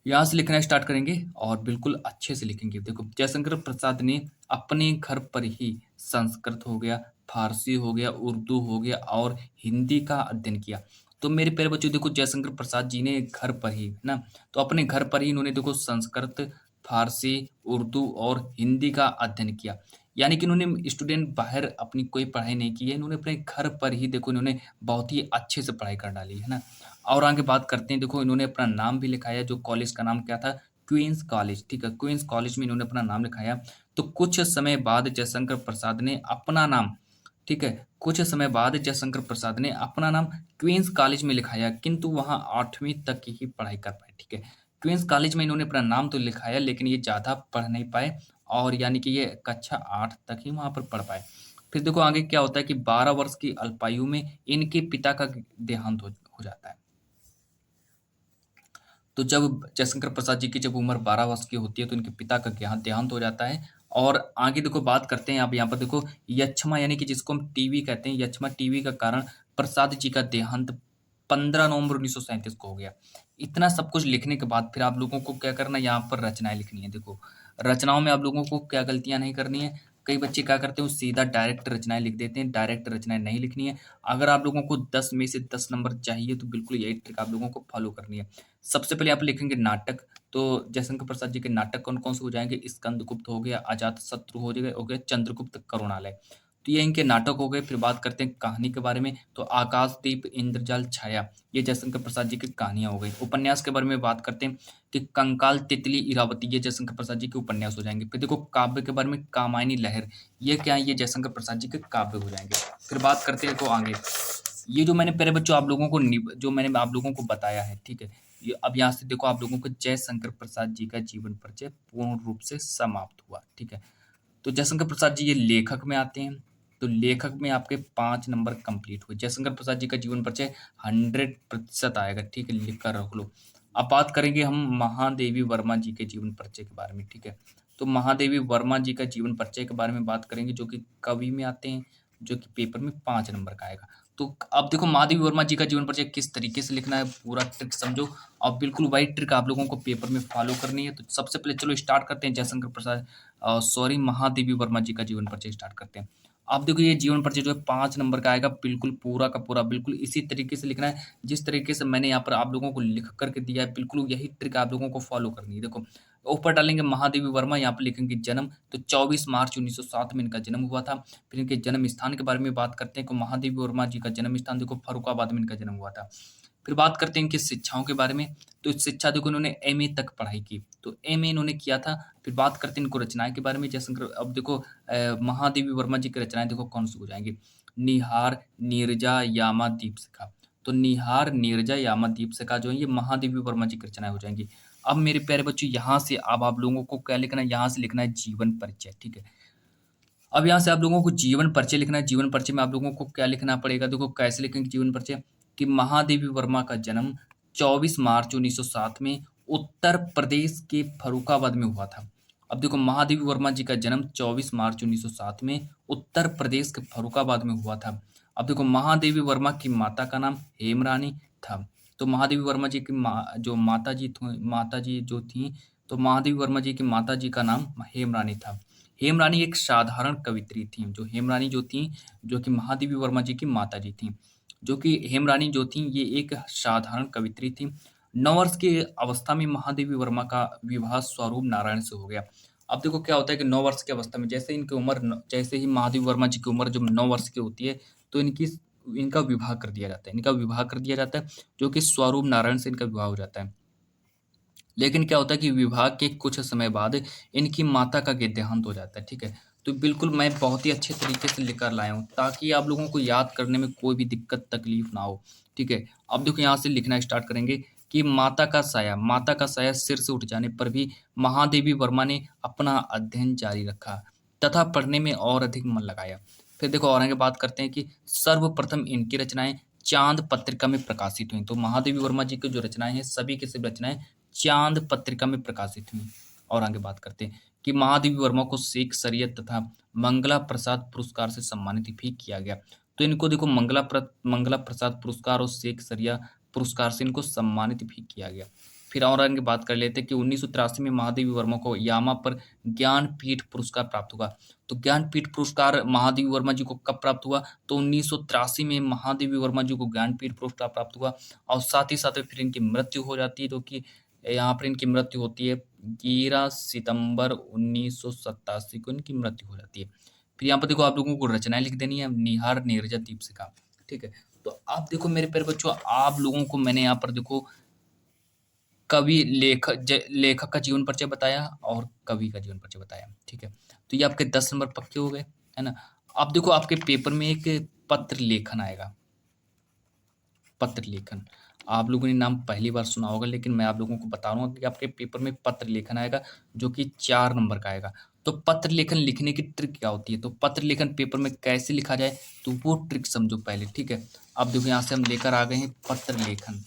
यहाँ से लिखना स्टार्ट करेंगे और बिल्कुल अच्छे से लिखेंगे। देखो जयशंकर प्रसाद ने अपने घर पर ही संस्कृत हो गया, फारसी हो गया, उर्दू हो गया और हिंदी का अध्ययन किया। तो मेरे प्यारे बच्चों देखो जयशंकर प्रसाद जी ने घर पर ही, है ना, तो अपने घर पर ही इन्होंने देखो संस्कृत, फारसी, उर्दू और हिंदी का अध्ययन किया। यानी कि इन्होंने स्टूडेंट बाहर अपनी कोई पढ़ाई नहीं की है, इन्होंने अपने घर पर ही देखो इन्होंने बहुत ही अच्छे से पढ़ाई कर डाली है ना। और आगे बात करते हैं, देखो इन्होंने अपना नाम भी लिखाया, जो कॉलेज का नाम क्या था? क्वींस कॉलेज, ठीक है। क्वींस कॉलेज में इन्होंने अपना नाम लिखाया। तो कुछ समय बाद जयशंकर प्रसाद ने अपना नाम, ठीक है, कुछ समय बाद जयशंकर प्रसाद ने अपना नाम क्वींस कॉलेज में लिखाया, किंतु वहां 8वीं तक ही पढ़ाई कर पाए, ठीक है। क्वींस कॉलेज में इन्होंने अपना नाम तो लिखाया, लेकिन ये ज़्यादा पढ़ नहीं पाए, और यानी कि ये कक्षा 8 तक ही वहां पर पढ़ पाए। फिर देखो आगे क्या होता है कि 12 वर्ष की अल्पायु में इनके पिता का देहांत हो जाता है। तो जब जयशंकर प्रसाद जी की जब उम्र 12 वर्ष की होती है, तो इनके पिता का देहांत हो जाता है। और आगे देखो बात करते हैं, अब यहाँ पर देखो यक्ष्मा, यानी कि जिसको हम टीबी कहते हैं, यक्ष्मा टीबी का कारण प्रसाद जी का देहांत 15 नवंबर 1937 को हो गया। इतना सब कुछ लिखने के बाद फिर आप लोगों को क्या करना है, यहाँ पर रचनाएं लिखनी है। देखो रचनाओं में आप लोगों को क्या गलतियां नहीं करनी है। कई बच्चे क्या करते हैं, वो सीधा डायरेक्ट रचनाएं लिख देते हैं, डायरेक्ट रचनाएं नहीं लिखनी है। अगर आप लोगों को 10 में से 10 नंबर चाहिए, तो बिल्कुल यही ट्रिक आप लोगों को फॉलो करनी है। सबसे पहले आप लिखेंगे नाटक। तो जयशंकर प्रसाद जी के नाटक कौन-कौन से हो जाएँगे? स्कंदगुप्त हो गया, अजातशत्रु हो गया, चंद्रगुप्त, करुणालय। तो ये इनके नाटक हो गए। फिर बात करते हैं कहानी के बारे में, तो आकाशदीप, इंद्रजाल, छाया, ये जयशंकर प्रसाद जी की कहानियाँ हो गई। उपन्यास के बारे में बात करते हैं कि कंकाल, तितली, इरावती, ये जयशंकर प्रसाद जी के उपन्यास हो जाएँगे। फिर देखो काव्य के बारे में, कामायनी लहर, ये क्या है? ये जयशंकर प्रसाद जी के काव्य हो जाएँगे। फिर बात करते हैं देखो आगे, ये जो मैंने प्यारे बच्चों आप लोगों को जो मैंने आप लोगों को बताया है, ठीक है। ये अब यहाँ से देखो आप लोगों को जयशंकर प्रसाद जी का जीवन परिचय पूर्ण रूप से समाप्त हुआ, ठीक है। तो जयशंकर प्रसाद जी ये लेखक में आते हैं। तो लेखक में आपके 5 नंबर कंप्लीट हुए। जयशंकर प्रसाद जी का जीवन परिचय 100% आएगा, ठीक है, लिख कर रख लो। अब बात करेंगे हम महादेवी वर्मा जी के जीवन परिचय के बारे में, ठीक है। तो महादेवी वर्मा जी का जीवन परिचय के बारे में बात करेंगे, जो कि कवि में आते हैं, जो कि पेपर में 5 नंबर का आएगा। तो अब देखो महादेवी वर्मा जी का जीवन परिचय किस तरीके से लिखना है, पूरा ट्रिक समझो, और बिल्कुल वही ट्रिक आप लोगों को पेपर में फॉलो करनी है। तो सबसे पहले चलो स्टार्ट करते हैं, जयशंकर प्रसाद सॉरी महादेवी वर्मा जी का जीवन परिचय स्टार्ट करते हैं। अब देखो ये जीवन परिचय जो है 5 नंबर का आएगा, बिल्कुल पूरा का पूरा बिल्कुल इसी तरीके से लिखना है, जिस तरीके से मैंने यहाँ पर आप लोगों को लिख करके दिया है, बिल्कुल यही ट्रिक आप लोगों को फॉलो करनी है। देखो ऊपर डालेंगे महादेवी वर्मा, यहाँ पर लिखेंगे जन्म, तो 24 मार्च 1907 में इनका जन्म हुआ था। फिर इनके जन्म स्थान के बारे में बात करते हैं, कि महादेवी वर्मा जी का जन्म स्थान देखो फर्रुखाबाद में इनका जन्म हुआ था। फिर बात करते हैं इनकी शिक्षाओं के बारे में, तो शिक्षा देखो इन्होंने एमए तक पढ़ाई की, तो एमए इन्होंने किया था। फिर बात करते हैं इनको रचनाएँ के बारे में, जयशंकर अब देखो महादेवी वर्मा जी की रचनाएँ देखो कौन-सी हो जाएँगी, निहार, नीरजा, यामा, दीपशिखा। तो निहार, नीरजा, यामा, दीपशिखा जो है ये महादेवी वर्मा जी की रचनाएँ हो जाएँगी। अब मेरे प्यारे बच्चों यहाँ से अब आप लोगों को क्या लिखना है, यहाँ से लिखना है जीवन परिचय, ठीक है। अब यहाँ से आप लोगों को जीवन परिचय लिखना है। जीवन परिचय में आप लोगों को क्या लिखना पड़ेगा, देखो कैसे लिखेंगे जीवन परिचय, कि महादेवी वर्मा का जन्म 24 मार्च 1907 में उत्तर प्रदेश के फर्रुखाबाद में हुआ था। अब देखो महादेवी वर्मा जी का जन्म 24 मार्च 1907 में उत्तर प्रदेश के फर्रुखाबाद में हुआ था। अब देखो महादेवी वर्मा की माता का नाम हेमरानी था। तो महादेवी वर्मा जी की जो माता जी जो थी, तो महादेवी वर्मा जी की माता जी का नाम हेमरानी था। हेमरानी एक साधारण कवियत्री थीं, जो हेमरानी जो थीं, जो कि महादेवी वर्मा जी की माताजी थीं। जो कि हेमरानी जो थीं, ये एक साधारण कवियत्री थीं। 9 वर्ष की अवस्था में महादेवी वर्मा का विवाह स्वरूप नारायण से हो गया। अब देखो क्या होता है कि 9 वर्ष की अवस्था में जैसे इनकी उम्र जैसे ही महादेवी वर्मा जी की उम्र जब 9 वर्ष की होती है, तो इनका विवाह कर दिया जाता है। इनका विवाह कर दिया जाता है, जो कि स्वरूप नारायण से इनका विवाह हो जाता है। लेकिन क्या होता है कि विवाह के कुछ समय बाद इनकी माता का देहांत हो जाता है, ठीक है? तो बिल्कुल मैं बहुत ही अच्छे तरीके से लेकर लाया हूँ, ताकि आप लोगों को याद करने में कोई भी दिक्कत तकलीफ ना हो, ठीक है? अब देखो यहाँ से लिखना स्टार्ट करेंगे कि माता का साया सिर से उठ जाने पर भी महादेवी वर्मा ने अपना अध्ययन जारी रखा तथा पढ़ने में और अधिक मन लगाया। फिर देखो और आगे बात करते हैं कि सर्वप्रथम इनकी रचनाएं चांद पत्रिका में प्रकाशित हुई। तो महादेवी वर्मा जी की जो रचनाएं हैं, सभी की सभी रचनाएं चांद पत्रिका में प्रकाशित हुई। और आगे बात करते हैं कि महादेवी वर्मा को शेख सरियत तथा मंगला प्रसाद पुरस्कार से सम्मानित भी किया गया। तो इनको देखो मंगला प्रसाद पुरस्कार और शेख सरिया पुरस्कार से इनको सम्मानित भी किया गया। फिर और आगे बात कर लेते हैं कि 1983 में महादेवी वर्मा को यामा पर ज्ञानपीठ पुरस्कार प्राप्त हुआ। तो ज्ञानपीठ पुरस्कार महादेवी वर्मा जी को कब प्राप्त हुआ? तो 1983 में महादेवी वर्मा जी को ज्ञानपीठ पुरस्कार प्राप्त हुआ, और साथ ही साथ फिर इनकी मृत्यु हो जाती है, जो कि यहाँ पर इनकी मृत्यु होती है 11 सितंबर 1987 को इनकी मृत्यु हो जाती है। फिर यहाँ पर देखो आप लोगों को रचनाएं लिख देनी है, निहार नीरजा दीपशिखा, ठीक है? तो आप देखो मेरे प्यारे बच्चों, आप लोगों को मैंने यहाँ पर देखो कवि लेखक का जीवन परिचय बताया और कवि का जीवन परिचय बताया, ठीक है? तो ये आपके 10 नंबर पक्के हो गए, है ना? अब देखो आपके पेपर में एक पत्र लेखन आएगा। पत्र लेखन, आप लोगों ने नाम पहली बार सुना होगा, लेकिन मैं आप लोगों को बता रहा हूँ कि आपके पेपर में पत्र लेखन आएगा, जो कि 4 नंबर का आएगा। तो पत्र लेखन लिखने की ट्रिक क्या होती है? तो पत्र लेखन पेपर में कैसे लिखा जाए, तो वो ट्रिक समझो पहले, ठीक है? अब देखो यहाँ से हम लेकर आ गए हैं पत्र लेखन।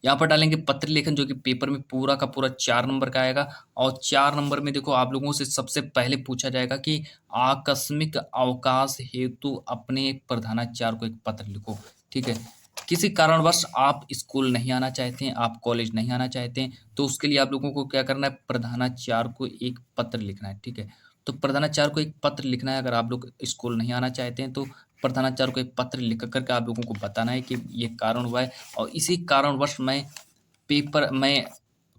यहाँ पर डालेंगे पत्र लेखन, जो कि पेपर में पूरा का पूरा 4 नंबर का आएगा। और 4 नंबर में देखो आप लोगों से सबसे पहले पूछा जाएगा कि आकस्मिक अवकाश हेतु अपने प्रधानाचार्य को एक पत्र लिखो, ठीक है? किसी कारणवश आप स्कूल नहीं आना चाहते हैं, आप कॉलेज नहीं आना चाहते हैं, तो उसके लिए आप लोगों को क्या करना है? प्रधानाचार्य को एक पत्र लिखना है, ठीक है? तो प्रधानाचार्य को एक पत्र लिखना है। अगर आप लोग स्कूल नहीं आना चाहते हैं, तो प्रधानाचार्य को एक पत्र लिख कर के आप लोगों को बताना है कि ये कारण हुआ है, और इसी कारणवश मैं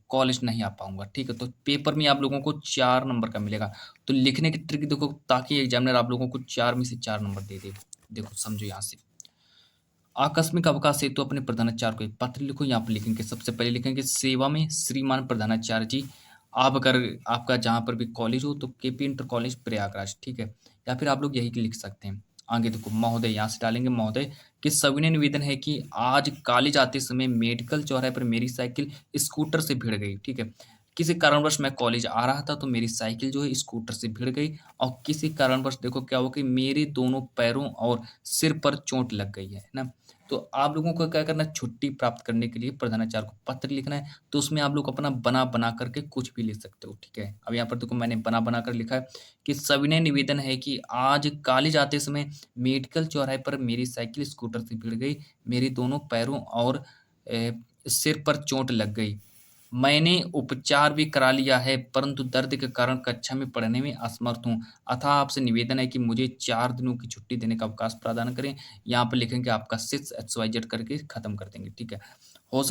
कॉलेज नहीं आ पाऊंगा, ठीक है? तो पेपर में आप लोगों को 4 नंबर का मिलेगा। तो लिखने की ट्रिक देखो, ताकि एग्जामिनर आप लोगों को 4 में से 4 नंबर दे दे। देखो समझो यहाँ से, आकस्मिक अवकाश हेतु अपने प्रधानाचार्य को एक पत्र लिखो। यहाँ पर लिखेंगे, सबसे पहले लिखेंगे सेवा में श्रीमान प्रधानाचार्य जी। आप अगर आपका जहाँ पर भी कॉलेज हो तो केपी इंटर कॉलेज प्रयागराज, ठीक है? या फिर आप लोग यही लिख सकते हैं। आगे देखो महोदय, यहाँ से डालेंगे महोदय कि सविनय निवेदन है कि आज कॉलेज आते समय मेडिकल चौराहे पर मेरी साइकिल स्कूटर से भिड़ गई, ठीक है? किसी कारणवश मैं कॉलेज आ रहा था, तो मेरी साइकिल जो है स्कूटर से भिड़ गई, और किसी कारणवश देखो क्या हुआ कि मेरे दोनों पैरों और सिर पर चोट लग गई है ना? तो आप लोगों को क्या करना है? छुट्टी प्राप्त करने के लिए प्रधानाचार्य को पत्र लिखना है। तो उसमें आप लोग अपना बना करके कुछ भी लिख सकते हो, ठीक है? अब यहाँ पर देखो मैंने बना कर लिखा है कि सविनय निवेदन है कि आज कॉलेज आते समय मेडिकल चौराहे पर मेरी साइकिल स्कूटर से भिड़ गई, मेरे दोनों पैरों और सिर पर चोट लग गई। मैंने उपचार भी करा लिया है, परंतु दर्द के कारण कक्षा में पढ़ने में असमर्थ हूँ। अतः आपसे निवेदन है कि मुझे 4 दिनों की छुट्टी देने का अवकाश प्रदान करें। यहाँ पर लिखेंगे आपका 6 XYZ करके खत्म कर देंगे, ठीक है?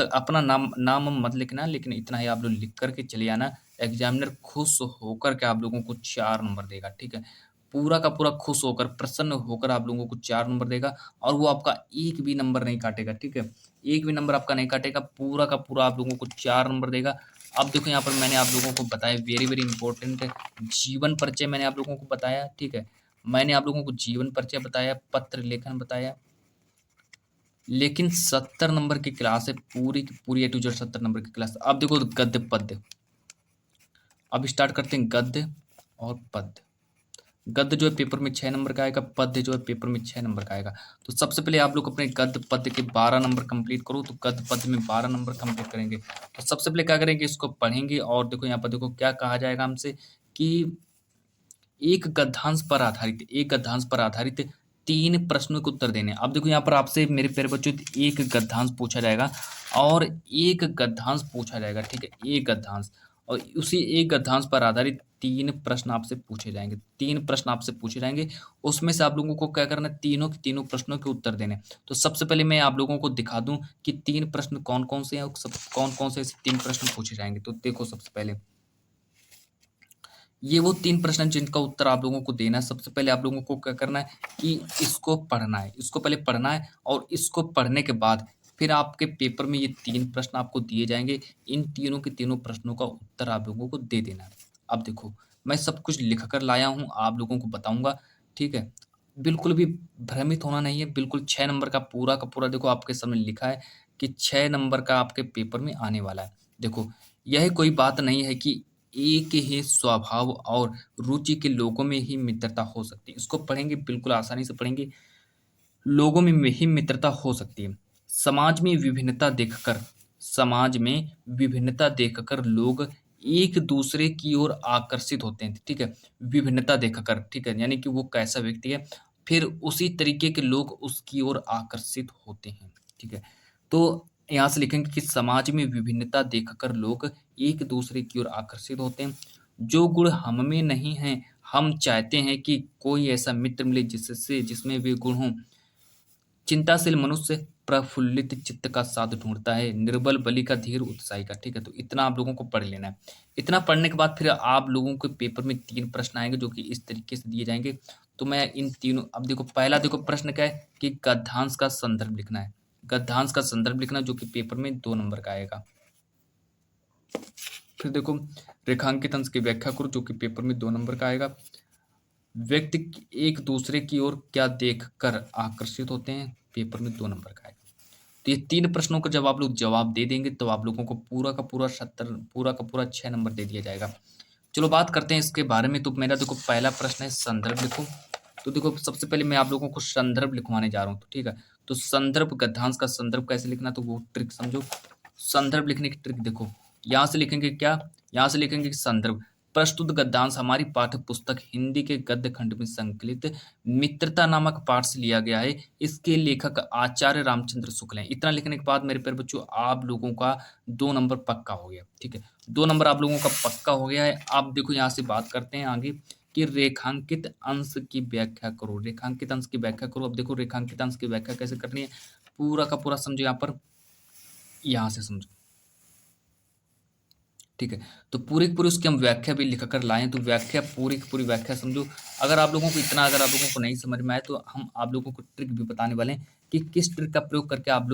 अपना नाम नाम मत लिखना, लेकिन इतना ही आप लोग लिख करके चले आना। एग्जामिनर खुश होकर के आप लोगों को 4 नंबर देगा, ठीक है? पूरा का पूरा खुश होकर, प्रसन्न होकर आप लोगों को 4 नंबर देगा, और वो आपका एक भी नंबर नहीं काटेगा, ठीक है? एक भी नंबर आपका नहीं काटेगा, पूरा का पूरा आप लोगों को 4 नंबर देगा। अब देखो यहाँ पर मैंने आप लोगों को बताया, वेरी वेरी इंपॉर्टेंट है, जीवन परिचय मैंने आप लोगों को बताया, ठीक है? मैंने आप लोगों को जीवन परिचय बताया, पत्र लेखन बताया, लेकिन 70 नंबर की क्लास है, पूरी की पूरी A to Z 70 नंबर की क्लास। अब देखो गद्य पद्य, अब स्टार्ट करते हैं गद्य और पद्य। गद्य जो है पेपर में 6 नंबर का आएगा, पद्य जो है पेपर में 6 नंबर का आएगा। तो सबसे पहले आप लोग अपने गद्य पद्य के 12 नंबर कंप्लीट करो। तो गद्य पद्य में 12 नंबर कंप्लीट करेंगे, तो सबसे पहले क्या करेंगे? इसको पढ़ेंगे, और देखो यहाँ पर देखो क्या कहा जाएगा हमसे कि एक गद्यांश पर आधारित 3 प्रश्नों के उत्तर देने। अब देखो यहाँ पर आपसे मेरे प्यारे बच्चों एक गद्यांश पूछा जाएगा और एक गद्यांश पूछा जाएगा, ठीक है? एक गद्यांश, और उसी एक गद्यांश पर आधारित 3 प्रश्न आपसे पूछे जाएँगे। 3 प्रश्न आपसे पूछे जाएँगे, उसमें से आप लोगों को क्या करना है, तीनों के तीनों प्रश्नों के उत्तर देने हैं। तो सबसे पहले मैं आप लोगों को दिखा दूँ कि 3 प्रश्न कौन-कौन से हैं और सब कौन-कौन से ऐसे 3 प्रश्न पूछे जाएँगे। तो देखो सबसे पहले, ये वो 3 प्रश्न हैं जिनका उत्तर आप लोगों को देना है। सबसे पहले आप लोगों को क्या करना है कि इसको पढ़ना है। इसको पहले पढ़ना है और इसको पढ़ने के बाद फिर आपके पेपर में ये 3 प्रश्न आपको दिए जाएँगे। इन तीनों के तीनों प्रश्नों का उत्तर आप लोगों को दे देना है। अब देखो, मैं सब कुछ लिख कर लाया हूँ, आप लोगों को बताऊँगा, ठीक है? बिल्कुल भी भ्रमित होना नहीं है, बिल्कुल 6 नंबर का पूरा देखो आपके सामने लिखा है कि 6 नंबर का आपके पेपर में आने वाला है। देखो, यह कोई बात नहीं है कि एक ही स्वभाव और रुचि के लोगों में ही मित्रता हो सकती है। इसको पढ़ेंगे, बिल्कुल आसानी से पढ़ेंगे, लोगों में ही मित्रता हो सकती है। समाज में विभिन्नता देखकर समाज में विभिन्नता देखकर लोग एक दूसरे की ओर आकर्षित होते हैं, ठीक है? विभिन्नता देखकर, ठीक है? यानी कि वो कैसा व्यक्ति है, फिर उसी तरीके के लोग उसकी ओर आकर्षित होते हैं, ठीक है? तो यहाँ से लिखेंगे कि समाज में विभिन्नता देखकर लोग एक दूसरे की ओर आकर्षित होते हैं। जो गुण हम में नहीं हैं, हम चाहते हैं कि कोई ऐसा मित्र मिले जिसमें वे गुण हों। चिंताशील मनुष्य प्रफुल्लित चित्त का साथ ढूँढता है, निर्बल बलि का धीर उत्साही का, ठीक है? तो इतना आप लोगों को पढ़ लेना है। इतना पढ़ने के बाद फिर आप लोगों के पेपर में 3 प्रश्न आएँगे जो कि इस तरीके से दिए जाएँगे। तो मैं इन तीनों, अब देखो पहला देखो प्रश्न क्या है कि गद्यांश का संदर्भ लिखना है। गद्यांश का संदर्भ लिखना जो कि पेपर में 2 नंबर का आएगा। फिर देखो, रेखांकित अंश की व्याख्या करो जो कि पेपर में 2 नंबर का आएगा। व्यक्ति एक दूसरे की ओर क्या देखकर आकर्षित होते हैं, पेपर में 2 नंबर का आएगा। तो ये 3 प्रश्नों का जब आप लोग जवाब दे देंगे तो आप लोगों को पूरा का पूरा 70, पूरा का पूरा 6 नंबर दे दिया जाएगा। चलो बात करते हैं इसके बारे में। तो मेरा देखो पहला प्रश्न है संदर्भ लिखो। तो देखो सबसे पहले मैं आप लोगों को संदर्भ लिखवाने जा रहा हूँ, तो ठीक है? तो संदर्भ, गद्यांश का संदर्भ कैसे लिखना, तो वो ट्रिक समझो। संदर्भ लिखने की ट्रिक देखो, यहाँ से लिखेंगे क्या, यहाँ से लिखेंगे संदर्भ। प्रस्तुत गद्यांश हमारी पाठ्य पुस्तक हिंदी के गद्य खंड में संकलित मित्रता नामक पाठ से लिया गया है। इसके लेखक आचार्य रामचंद्र शुक्ल हैं। इतना लिखने के बाद मेरे प्यारे बच्चों आप लोगों का 2 नंबर पक्का हो गया, ठीक है? 2 नंबर आप लोगों का पक्का हो गया है। आप देखो यहाँ से बात करते हैं आगे कि रेखांकित अंश की व्याख्या करो। रेखांकित अंश की व्याख्या करो। अब देखो रेखांकित अंश की व्याख्या कैसे करनी है, पूरा का पूरा समझो यहाँ पर, यहाँ से समझो, ठीक है? तो पूरी की पूरी उसकी हम व्याख्या भी लिख कर लाएँ, तो व्याख्या पूरी की पूरी व्याख्या समझो। अगर आप लोगों को इतना, अगर आप लोगों को नहीं समझ में आए तो हम आप लोगों को ट्रिक भी बताने वाले हैं कि किस ट्रिक का प्रयोग करके आप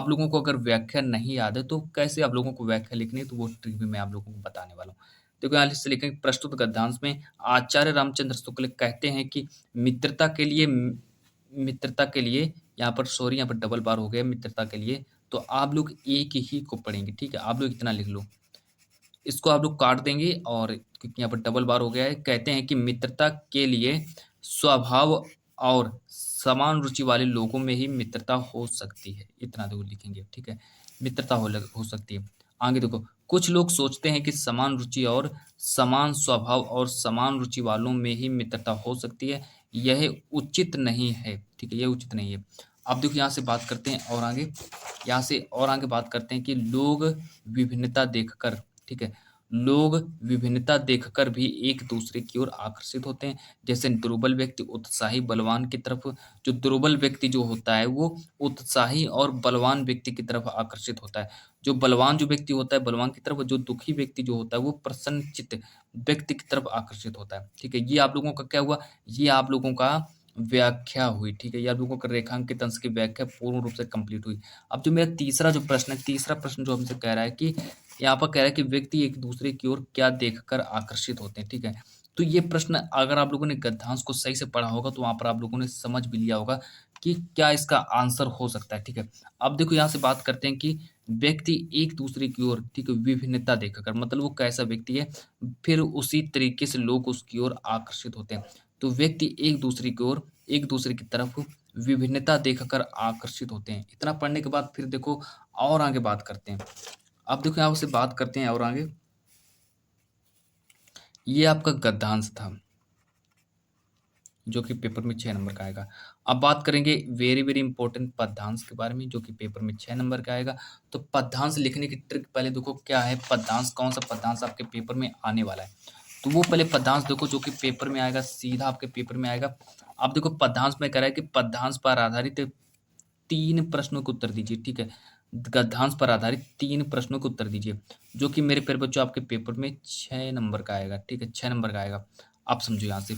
लोगों को अगर व्याख्या नहीं याद है तो कैसे आप लोगों को व्याख्या लिखनी है, तो वो ट्रिक भी मैं आप लोगों को बताने वाला हूँ। देखो यहाँ से लिखेंगे प्रस्तुत गद्यांश में आचार्य रामचंद्र शुक्ल कहते हैं कि मित्रता के लिए, यहाँ पर सॉरी, यहाँ पर डबल बार हो गया, मित्रता के लिए। तो आप लोग एक ही को पढ़ेंगे, ठीक है? आप लोग इतना लिख लो, इसको आप लोग काट देंगे और क्योंकि यहाँ पर डबल बार हो गया है। कहते हैं कि मित्रता के लिए स्वभाव और समान रुचि वाले लोगों में ही मित्रता हो सकती है। इतना देखो लिखेंगे, ठीक है? मित्रता हो सकती है। आगे देखो, कुछ लोग सोचते हैं कि समान रुचि और समान स्वभाव और समान रुचि वालों में ही मित्रता हो सकती है। यह उचित नहीं है, ठीक है? यह उचित नहीं है। अब देखो यहाँ से बात करते हैं और आगे, यहाँ से और आगे बात करते हैं कि लोग विभिन्नता देखकर, ठीक है? लोग विभिन्नता देखकर भी एक दूसरे की ओर आकर्षित होते हैं। जैसे दुर्बल व्यक्ति उत्साही बलवान की तरफ, जो दुर्बल व्यक्ति जो होता है वो उत्साही और बलवान व्यक्ति की तरफ आकर्षित होता है। जो बलवान जो व्यक्ति होता है बलवान की तरफ, जो दुखी व्यक्ति जो होता है वो प्रसन्नचित्त व्यक्ति की तरफ आकर्षित होता है, ठीक है? ये आप लोगों का क्या हुआ, ये आप लोगों का व्याख्या हुई, ठीक है? ये आप लोगों का रेखांकित अंश की व्याख्या पूर्ण रूप से कंप्लीट हुई। अब जो मेरा तीसरा जो प्रश्न है, तीसरा प्रश्न जो हमसे कह रहा है कि यहाँ पर कह रहा है कि व्यक्ति एक दूसरे की ओर क्या देखकर आकर्षित होते हैं, ठीक है? तो ये प्रश्न अगर आप लोगों ने गद्यांश को सही से पढ़ा होगा तो वहाँ पर आप लोगों ने समझ भी लिया होगा कि क्या इसका आंसर हो सकता है, ठीक है? अब देखो यहाँ से बात करते हैं कि व्यक्ति एक दूसरे की ओर, ठीक है, विभिन्नता देखकर, मतलब वो कैसा व्यक्ति है, फिर उसी तरीके से लोग उसकी ओर आकर्षित होते हैं। तो व्यक्ति एक दूसरे की तरफ विभिन्नता देखकर आकर्षित होते हैं। इतना पढ़ने के बाद फिर देखो और आगे बात करते हैं। अब देखो यहाँ से बात करते हैं और आगे, ये आपका गद्यांश था, जो कि पेपर में 6 नंबर का आएगा। अब बात करेंगे वेरी वेरी इंपॉर्टेंट पद्यांश के बारे में, जो कि पेपर में 6 नंबर का आएगा। तो पद्यांश लिखने की ट्रिक पहले देखो क्या है, पद्यांश कौन सा पद्यांश आपके पेपर में आने वाला है। तो वो पहले पद्यांश देखो जो कि पेपर में आएगा, सीधा आपके पेपर में आएगा। अब देखो पद्यांश में कह रहा है कि पद्यांश पर आधारित 3 प्रश्नों के उत्तर दीजिए, ठीक है। गद्यांश पर आधारित 3 प्रश्नों के उत्तर दीजिए, जो कि मेरे प्यारे बच्चों आपके पेपर में 6 नंबर का आएगा, ठीक है, 6 नंबर का आएगा। आप समझो यहाँ से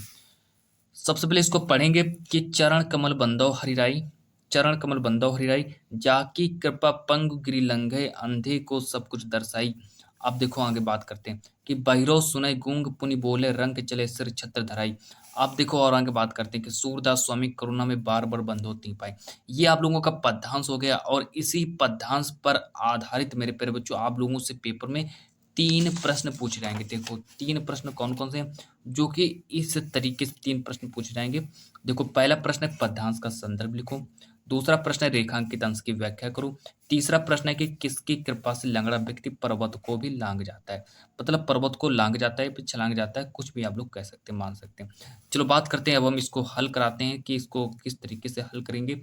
सबसे पहले इसको पढ़ेंगे कि चरण कमल बंदो हरिराई, चरण कमल बंदो हरिराई, जाकी कृपा पंगु गिरि लंघे, अंधे को सब कुछ दर्शाई। अब देखो आगे बात करते हैं कि बहिरो सुनय गूंग पुनि बोले, रंग चले सिर छत्र धराई। आप देखो और आगे बात करते हैं कि सूरदास स्वामी करुणा में बार बार बंधो तीं पाई। ये आप लोगों का पद्यांश हो गया, और इसी पद्यांश पर आधारित मेरे प्यारे बच्चों आप लोगों से पेपर में 3 प्रश्न पूछे जाएंगे। देखो 3 प्रश्न कौन कौन से हैं, जो कि इस तरीके से 3 प्रश्न पूछे जाएंगे। देखो पहला प्रश्न है पद्यांश का संदर्भ लिखो, दूसरा प्रश्न है रेखांकित अंश की व्याख्या करो, तीसरा प्रश्न है कि किसकी कृपा से लंगड़ा व्यक्ति पर्वत को भी लांग जाता है। मतलब पर्वत को लांग जाता है, फिर छलांग जाता है, कुछ भी आप लोग कह सकते हैं, मान सकते हैं। चलो बात करते हैं, अब हम इसको हल कराते हैं कि इसको किस तरीके से हल करेंगे।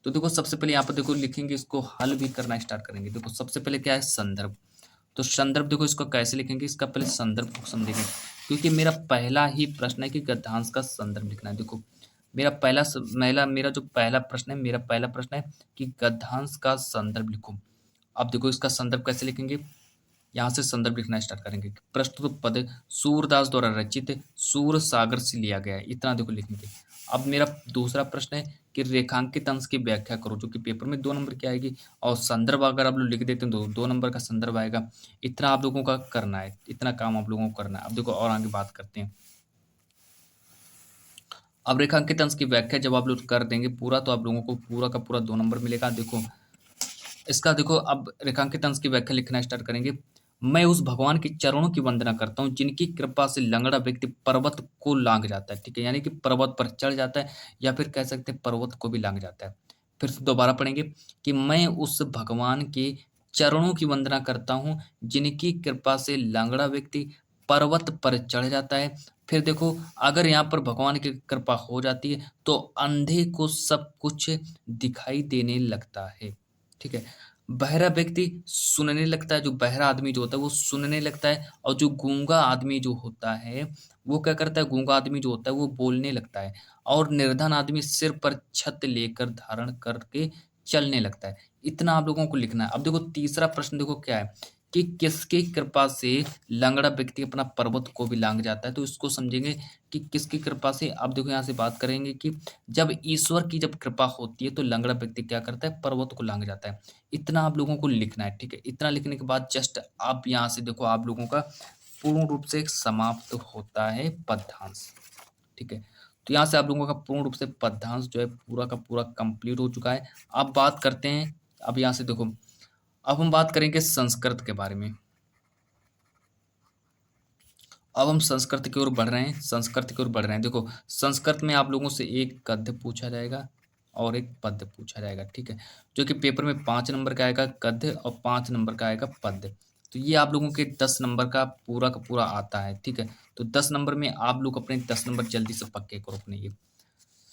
तो देखो सबसे पहले यहाँ पर देखो लिखेंगे, इसको हल भी करना स्टार्ट करेंगे। देखो सबसे पहले क्या है, संदर्भ। तो संदर्भ देखो इसको कैसे लिखेंगे, इसका पहले संदर्भ को समझेंगे, क्योंकि मेरा पहला ही प्रश्न है कि गद्यांश का संदर्भ लिखना है। देखो मेरा जो पहला प्रश्न है, मेरा पहला प्रश्न है कि गद्यांश का संदर्भ लिखो। अब देखो इसका संदर्भ कैसे लिखेंगे, यहाँ से संदर्भ लिखना स्टार्ट करेंगे। प्रस्तुत पद सूरदास द्वारा रचित सूर सागर से लिया गया है, इतना देखो लिखेंगे। अब मेरा दूसरा प्रश्न है कि रेखांकित अंश की व्याख्या करो, जो कि पेपर में 2 नंबर की आएगी, और संदर्भ अगर आप लोग लिख देते हैं तो 2 नंबर का संदर्भ आएगा। इतना आप लोगों का करना है, इतना काम आप लोगों को करना है। अब देखो और आगे बात करते हैं। अब रेखांकित अंश की व्याख्या जब आप लोग कर देंगे पूरा, तो आप लोगों को पूरा का पूरा 2 नंबर मिलेगा। देखो इसका देखो अब रेखांकित अंश की व्याख्या लिखना स्टार्ट करेंगे। मैं उस भगवान के चरणों की वंदना करता हूँ जिनकी कृपा से लंगड़ा व्यक्ति पर्वत को लांग जाता है, ठीक है, यानी कि पर्वत पर चढ़ जाता है, या फिर कह सकते हैं पर्वत को भी लांग जाता है। फिर से दोबारा पढ़ेंगे कि मैं उस भगवान के चरणों की वंदना करता हूँ जिनकी कृपा से लंगड़ा व्यक्ति पर्वत पर चढ़ जाता है। फिर देखो अगर यहाँ पर भगवान की कृपा हो जाती है तो अंधे को सब कुछ दिखाई देने लगता है, ठीक है। बहरा व्यक्ति सुनने लगता है, जो बहरा आदमी जो होता है वो सुनने लगता है, और जो गूंगा आदमी जो होता है वो क्या करता है, गूंगा आदमी जो होता है वो बोलने लगता है, और निर्धन आदमी सिर पर छत लेकर धारण करके चलने लगता है। इतना आप लोगों को लिखना है। अब देखो तीसरा प्रश्न देखो क्या है कि किसकी कृपा से लंगड़ा व्यक्ति अपना पर्वत को भी लांग जाता है। तो इसको समझेंगे कि किसकी कृपा से। अब देखो यहाँ से बात करेंगे कि जब ईश्वर की जब कृपा होती है तो लंगड़ा व्यक्ति क्या करता है, पर्वत को लांग जाता है। इतना आप लोगों को लिखना है, ठीक है। इतना लिखने के बाद जस्ट आप यहाँ से देखो आप लोगों का पूर्ण रूप से समाप्त होता है पद्यांश, ठीक है। तो यहाँ से आप लोगों का पूर्ण रूप से पद्यांश जो है पूरा का पूरा कंप्लीट हो चुका है। अब बात करते हैं, अब यहाँ से देखो अब हम बात करेंगे संस्कृत के बारे में। अब हम संस्कृत की ओर बढ़ रहे हैं, संस्कृत की ओर बढ़ रहे हैं। देखो संस्कृत में आप लोगों से एक गद्य पूछा जाएगा और एक पद्य पूछा जाएगा, ठीक है, जो कि पेपर में 5 नंबर का आएगा गद्य और 5 नंबर का आएगा पद्य। तो ये आप लोगों के 10 नंबर का पूरा आता है, ठीक है। तो 10 नंबर में आप लोग अपने 10 नंबर जल्दी से पक्के करो अपने ये।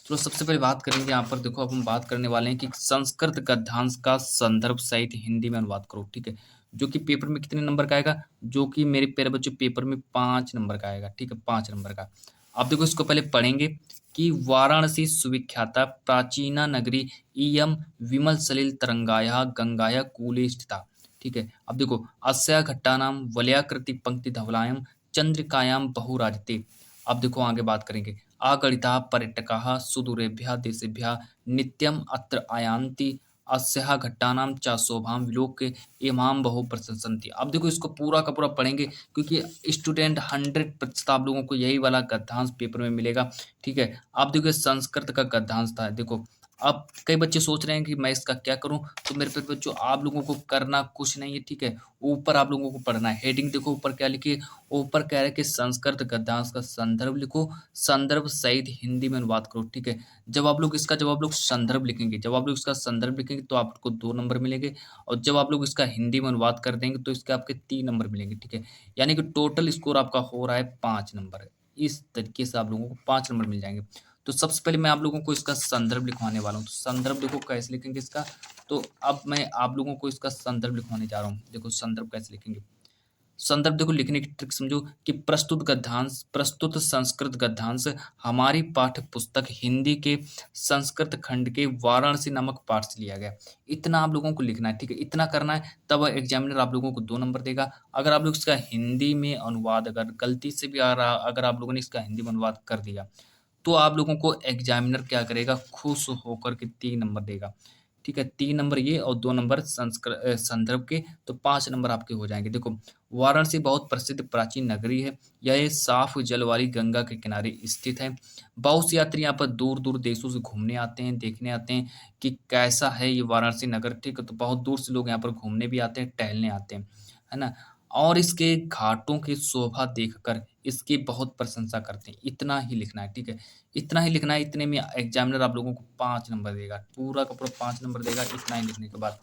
तो सबसे पहले बात करेंगे यहाँ पर, देखो अब हम बात करने वाले हैं कि संस्कृत गद्यांश का संदर्भ सहित हिंदी में अनुवाद करो, ठीक है, जो कि पेपर में कितने नंबर का आएगा, जो कि मेरे प्यारे बच्चों पेपर में 5 नंबर का आएगा, ठीक है, 5 नंबर का। अब देखो इसको पहले पढ़ेंगे कि वाराणसी सुविख्याता प्राचीना नगरी इयम विमल सलिल तरंगाया गंगाया कूले स्थिता, ठीक है। अब देखो अस्या घट्टानाम वलयाकृति पंक्ति धवलायम चंद्रिकायाम बहुराजते। अब देखो आगे बात करेंगे आगणिताः पर्यटकाः सुदूरेभ्यः देशेभ्यः नित्यम् अत्र आयान्ति अस्याः घट्टानां च शोभां विलोक्य इमां बहु प्रशंसन्ति। अब देखो इसको पूरा का पूरा पढ़ेंगे, क्योंकि स्टूडेंट 100% आप लोगों को यही वाला गद्यांश पेपर में मिलेगा, ठीक है। अब देखो संस्कृत का गद्यांश था। देखो अब कई बच्चे सोच रहे हैं कि मैं इसका क्या करूं, तो मेरे पे बच्चों आप लोगों को करना कुछ नहीं है, ठीक है। ऊपर आप लोगों को पढ़ना है, हेडिंग देखो ऊपर क्या लिखिए, ऊपर कह रहा है कि संस्कृत गद्यांश का संदर्भ लिखो, संदर्भ सहित हिंदी में अनुवाद करो, ठीक है। जब आप लोग संदर्भ लिखेंगे, जब आप लोग इसका संदर्भ लिखेंगे तो आपको 2 नंबर मिलेंगे, और जब आप लोग इसका हिंदी में अनुवाद कर देंगे तो इसके आपके 3 नंबर मिलेंगे, ठीक है। यानी कि टोटल स्कोर आपका हो रहा है 5 नंबर। इस तरीके से आप लोगों को 5 नंबर मिल जाएंगे। तो सबसे पहले मैं आप लोगों को इसका संदर्भ लिखवाने वाला हूँ। तो संदर्भ देखो कैसे लिखेंगे इसका, तो अब मैं आप लोगों को इसका संदर्भ लिखवाने जा रहा हूँ। देखो संदर्भ कैसे लिखेंगे, संदर्भ देखो लिखने की ट्रिक समझो कि प्रस्तुत संस्कृत गद्यांश हमारी पाठ्य पुस्तक हिंदी के संस्कृत खंड के वाराणसी नामक पाठ से लिया गया। इतना आप लोगों को लिखना है, ठीक है, इतना करना है, तब एग्जामिनर आप लोगों को 2 नंबर देगा। अगर आप लोग इसका हिंदी में अनुवाद अगर गलती से भी आ रहा, अगर आप लोगों ने इसका हिंदी में अनुवाद कर दिया, तो आप लोगों को एग्जामिनर क्या करेगा, खुश होकर के 3 नंबर देगा। ठीक है, 3 नंबर ये और 2 नंबर संदर्भ के, तो 5 नंबर आपके हो जाएंगे। देखो वाराणसी बहुत प्रसिद्ध प्राचीन नगरी है। यह एक साफ जल वाली गंगा के किनारे स्थित है। बहुत से यात्री यहाँ पर दूर दूर देशों से घूमने आते हैं, देखने आते हैं कि कैसा है ये वाराणसी नगर। ठीक है, तो बहुत दूर से लोग यहाँ पर घूमने भी आते हैं, टहलने आते हैं, है ना। और इसके घाटों की शोभा देखकर इसकी बहुत प्रशंसा करते हैं। इतना ही लिखना है, ठीक है, इतना ही लिखना है। इतने में एग्जामिनर आप लोगों को 5 नंबर देगा, पूरा का पूरा 5 नंबर देगा इतना ही लिखने के बाद।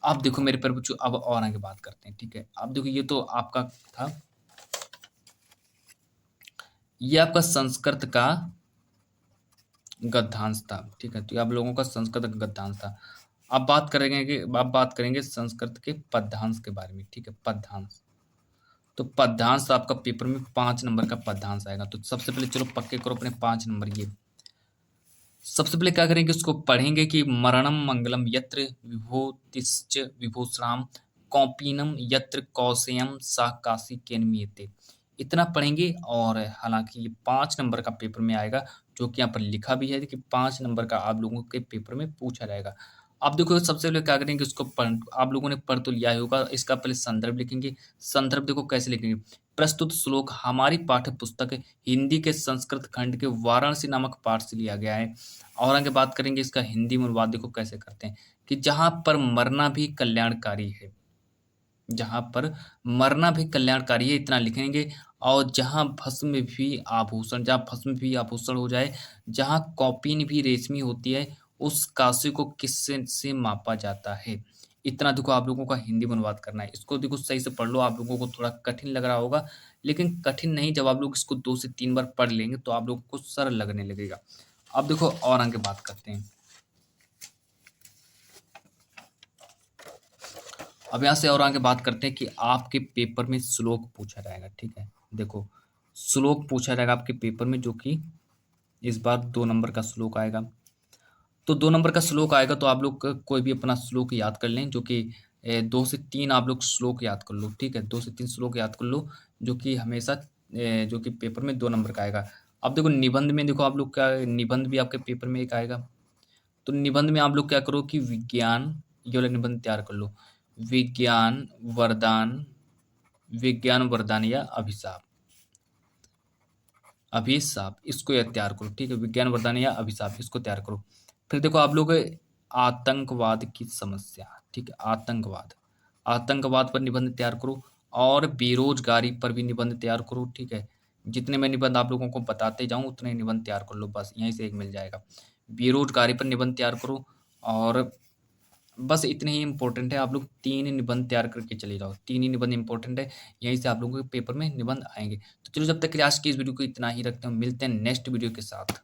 अब देखो मेरे प्यारे बच्चों, अब और आगे बात करते हैं, ठीक है। अब देखो ये तो आपका था, ये आपका संस्कृत का गद्यांश था, ठीक है, तो ये आप लोगों का संस्कृत का गद्यांश था। अब बात करेंगे संस्कृत के पद्यांश के बारे में, ठीक है, पद्यांश। तो पद्यांश आपका पेपर में 5 नंबर का पद्यांश आएगा। तो सबसे पहले चलो पक्के करो अपने 5 नंबर ये। सबसे पहले क्या करेंगे, उसको पढ़ेंगे कि मरणम मंगलम यत्र विभूतिश्च विभूषणाम कौपीनम यत्र कौशेयम सा काशी केन्मीयते। इतना पढ़ेंगे। और हालांकि ये 5 नंबर का पेपर में आएगा, जो कि यहाँ पर लिखा भी है कि 5 नंबर का आप लोगों के पेपर में पूछा जाएगा। अब देखो सबसे पहले क्या करेंगे, उसको पढ़, आप लोगों ने पढ़ तो लिया ही होगा, इसका पहले संदर्भ लिखेंगे। संदर्भ देखो कैसे लिखेंगे, प्रस्तुत श्लोक हमारी पाठ्य पुस्तक हिंदी के संस्कृत खंड के वाराणसी नामक पाठ से लिया गया है। और आगे बात करेंगे इसका हिंदी में अनुवाद देखो कैसे करते हैं कि जहां पर मरना भी कल्याणकारी है, जहां पर मरना भी कल्याणकारी है, इतना लिखेंगे। और जहां भस्म भी आभूषण, जहां भस्म भी आभूषण हो जाए, जहां कौपीन भी रेशमी होती है, उस काशी को किससे से मापा जाता है। इतना देखो आप लोगों का हिंदी में अनुवाद करना है। इसको देखो सही से पढ़ लो। आप लोगों को थोड़ा कठिन लग रहा होगा, लेकिन कठिन नहीं, जब आप लोग इसको 2 से 3 बार पढ़ लेंगे तो आप लोगों को सरल लगने लगेगा। अब देखो और आगे बात करते हैं। अब यहाँ से और आगे बात करते हैं कि आपके पेपर में श्लोक पूछा जाएगा, ठीक है। देखो श्लोक पूछा जाएगा आपके पेपर में, जो कि इस बार 2 नंबर का श्लोक आएगा। तो 2 नंबर का श्लोक आएगा, तो आप लोग कोई भी अपना श्लोक याद कर लें, जो कि 2 से 3 आप लोग श्लोक याद कर लो, ठीक है, 2 से 3 श्लोक याद कर लो, जो कि हमेशा जो कि पेपर में 2 नंबर का आएगा। अब देखो निबंध में देखो आप लोग क्या, निबंध भी आपके पेपर में एक आएगा। तो निबंध में आप लोग क्या करो कि विज्ञान, ये वाला निबंध तैयार कर लो, विज्ञान वरदान, विज्ञान वरदान या अभिशाप, अभिशाप इसको या तैयार करो, ठीक है, विज्ञान वरदान या अभिशाप इसको तैयार करो। फिर देखो आप लोग आतंकवाद की समस्या, ठीक है, आतंकवाद, आतंकवाद पर निबंध तैयार करो। और बेरोजगारी पर भी निबंध तैयार करो, ठीक है। जितने मैं निबंध आप लोगों को बताते जाऊं उतने निबंध तैयार कर लो, बस यहीं से एक मिल जाएगा। बेरोजगारी पर निबंध तैयार करो। और बस इतने ही इंपॉर्टेंट है, आप लोग 3 निबंध तैयार करके चले जाओ, 3 ही निबंध इंपॉर्टेंट है, यहीं से आप लोगों के पेपर में निबंध आएंगे। तो चलो जब तक के लिए आज की इस वीडियो को इतना ही रखते हैं, मिलते हैं नेक्स्ट वीडियो के साथ।